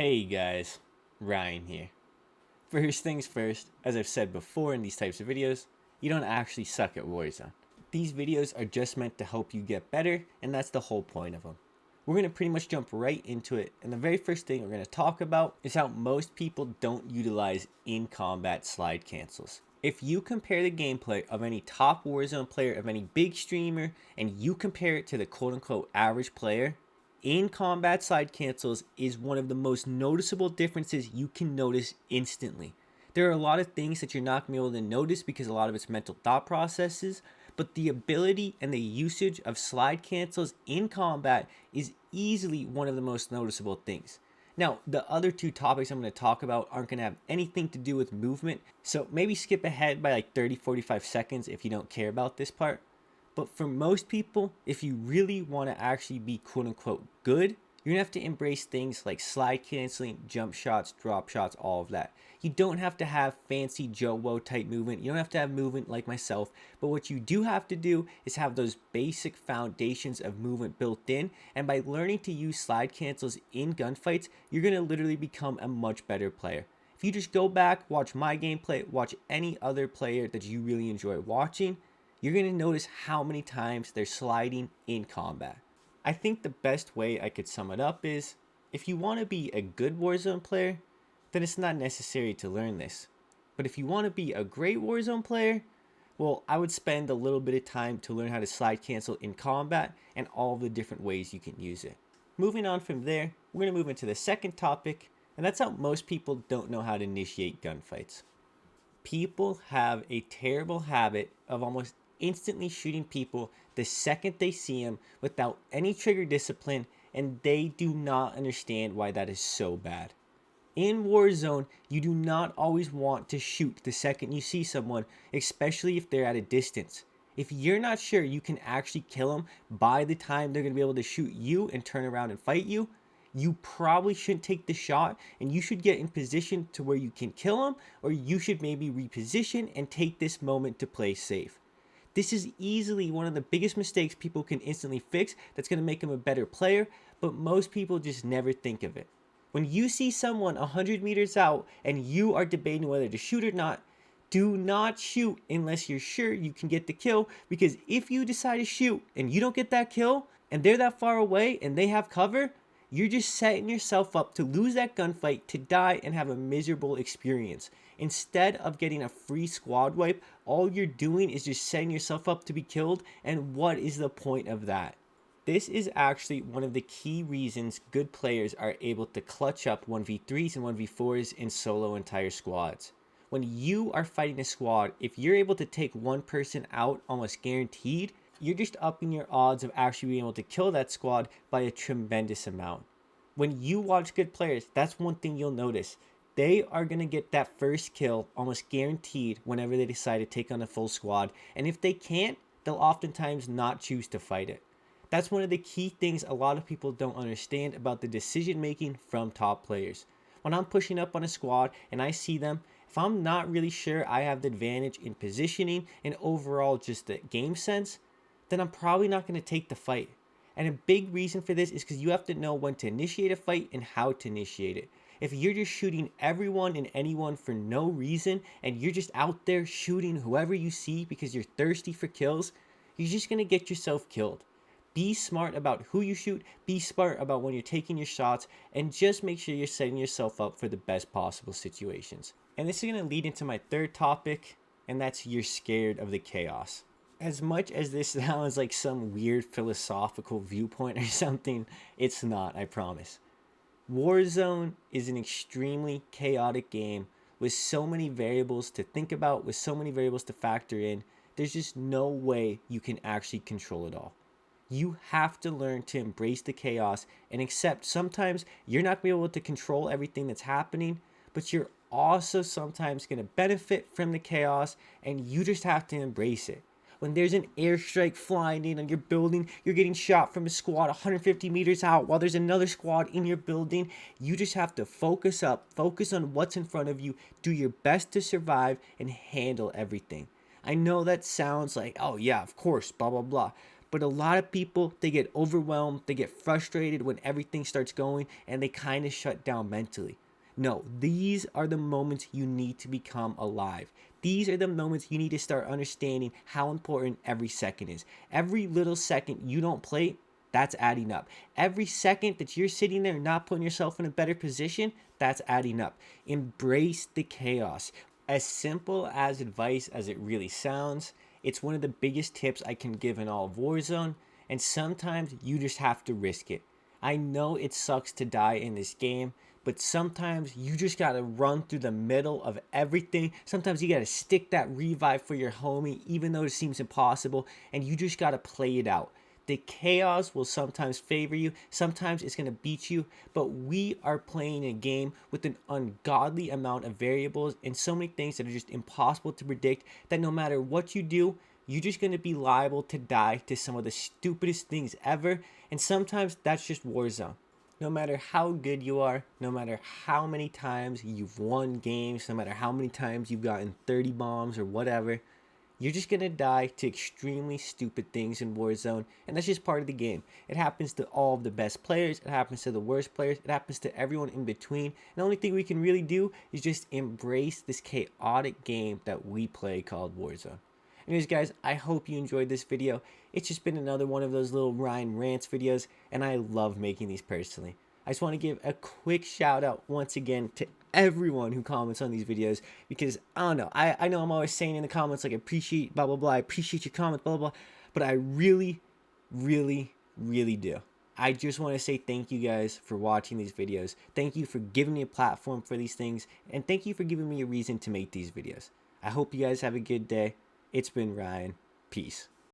Hey guys, Ryan here. First things first, as I've said before in these types of videos, you don't actually suck at Warzone. These videos are just meant to help you get better, and that's the whole point of them. We're going to pretty much jump right into it, and the very first thing we're going to talk about is how most people don't utilize in-combat slide cancels. If you compare the gameplay of any top Warzone player, of any big streamer, and you compare it to the quote-unquote average player, in combat slide cancels is one of the most noticeable differences you can notice instantly. There are a lot of things that you're not going to be able to notice because a lot of it's mental thought processes, but the ability and the usage of slide cancels in combat is easily one of the most noticeable things. Now, the other two topics I'm going to talk about aren't going to have anything to do with movement, so maybe skip ahead by like 30-45 seconds if you don't care about this part. But for most people, if you really want to actually be quote unquote good, you're going to have to embrace things like slide canceling, jump shots, drop shots, all of that. You don't have to have fancy Joe Woe type movement. You don't have to have movement like myself. But what you do have to do is have those basic foundations of movement built in. And by learning to use slide cancels in gunfights, you're going to literally become a much better player. If you just go back, watch my gameplay, watch any other player that you really enjoy watching, you're going to notice how many times they're sliding in combat. I think the best way I could sum it up is, if you want to be a good Warzone player, then it's not necessary to learn this. But if you want to be a great Warzone player, well, I would spend a little bit of time to learn how to slide cancel in combat and all the different ways you can use it. Moving on from there, we're going to move into the second topic, and that's how most people don't know how to initiate gunfights. People have a terrible habit of almost instantly shooting people the second they see them without any trigger discipline, and they do not understand why that is so bad. In Warzone, you do not always want to shoot the second you see someone, especially if they're at a distance. If you're not sure you can actually kill them by the time they're going to be able to shoot you and turn around and fight you, you probably shouldn't take the shot, and you should get in position to where you can kill them, or you should maybe reposition and take this moment to play safe. This is easily one of the biggest mistakes people can instantly fix that's going to make them a better player, but most people just never think of it. When you see someone 100 meters out and you are debating whether to shoot or not, do not shoot unless you're sure you can get the kill, because if you decide to shoot and you don't get that kill and they're that far away and they have cover, you're just setting yourself up to lose that gunfight, to die and have a miserable experience. Instead of getting a free squad wipe, all you're doing is just setting yourself up to be killed, and what is the point of that? This is actually one of the key reasons good players are able to clutch up 1v3s and 1v4s in solo entire squads. When you are fighting a squad, if you're able to take one person out almost guaranteed, you're just upping your odds of actually being able to kill that squad by a tremendous amount. When you watch good players, that's one thing you'll notice. They are going to get that first kill almost guaranteed whenever they decide to take on a full squad. And if they can't, they'll oftentimes not choose to fight it. That's one of the key things a lot of people don't understand about the decision making from top players. When I'm pushing up on a squad and I see them, if I'm not really sure I have the advantage in positioning and overall just the game sense, then I'm probably not going to take the fight. And a big reason for this is because you have to know when to initiate a fight and how to initiate it. If you're just shooting everyone and anyone for no reason, and you're just out there shooting whoever you see because you're thirsty for kills, you're just going to get yourself killed. Be smart about who you shoot, be smart about when you're taking your shots, and just make sure you're setting yourself up for the best possible situations. And this is going to lead into my third topic, and that's you're scared of the chaos. As much as this sounds like some weird philosophical viewpoint or something, it's not, I promise. Warzone is an extremely chaotic game with so many variables to think about, with so many variables to factor in. There's just no way you can actually control it all. You have to learn to embrace the chaos and accept sometimes you're not going to be able to control everything that's happening, but you're also sometimes going to benefit from the chaos, and you just have to embrace it. When there's an airstrike flying in on your building, you're getting shot from a squad 150 meters out while there's another squad in your building, you just have to focus up, focus on what's in front of you, do your best to survive, and handle everything. I know that sounds like, oh yeah, of course, blah, blah, blah. But a lot of people, they get overwhelmed, they get frustrated when everything starts going, and they kind of shut down mentally. No, these are the moments you need to become alive. These are the moments you need to start understanding how important every second is. Every little second you don't play, that's adding up. Every second that you're sitting there not putting yourself in a better position, that's adding up. Embrace the chaos. As simple as advice as it really sounds, it's one of the biggest tips I can give in all of Warzone, and sometimes you just have to risk it. I know it sucks to die in this game, but sometimes you just gotta run through the middle of everything. Sometimes you gotta stick that revive for your homie, even though it seems impossible, and you just gotta play it out. The chaos will sometimes favor you, sometimes it's gonna beat you, but we are playing a game with an ungodly amount of variables and so many things that are just impossible to predict that no matter what you do, you're just gonna be liable to die to some of the stupidest things ever, and sometimes that's just Warzone. No matter how good you are, no matter how many times you've won games, no matter how many times you've gotten 30 bombs or whatever, you're just gonna die to extremely stupid things in Warzone, and that's just part of the game. It happens to all of the best players, it happens to the worst players, it happens to everyone in between. And the only thing we can really do is just embrace this chaotic game that we play called Warzone. Anyways, guys, I hope you enjoyed this video. It's just been another one of those little Ryan rants videos, and I love making these personally. I just want to give a quick shout out once again to everyone who comments on these videos, because I don't know, I know I'm always saying in the comments like, I appreciate blah blah blah, I appreciate your comments blah blah blah, but I really do. I just want to say thank you guys for watching these videos. Thank you for giving me a platform for these things, and thank you for giving me a reason to make these videos. I hope you guys have a good day. It's been Ryan. Peace.